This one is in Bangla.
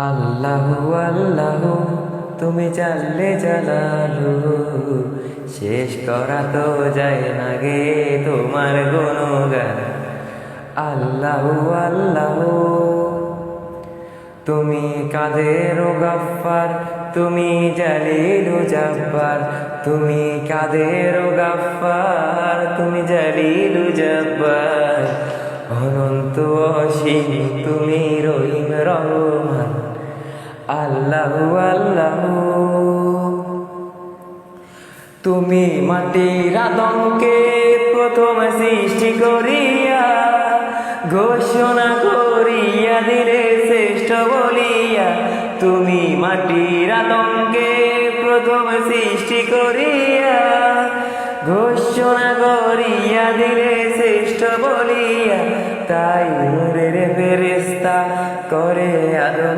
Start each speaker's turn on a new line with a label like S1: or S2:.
S1: আল্লাহু আল্লাহু তুমি জানলে জালালু, শেষ করা তো যায় না গে তোমার গুণগান। আল্লাহু আল্লাহু তুমি কাদের গাফফার, তুমি জালিলু জাব্বার। তুমি কাদের গাফফার, তুমি জালিলু জাব্বার। অনন্ত অসীম তুমি রহিম রহমান। আল্লাহু আল্লাহু তুমি মাটির আদমকে প্রথম সৃষ্টি করিয়া ঘোষণা করিয়া দিলে শ্রেষ্ঠ বলিয়া। তুমি মাটির আদমকে প্রথম সৃষ্টি করিয়া ঘোষণা করিয়া দিলে শ্রেষ্ঠ বলিয়া। তাই নূরের ফেরেশতা করে আদম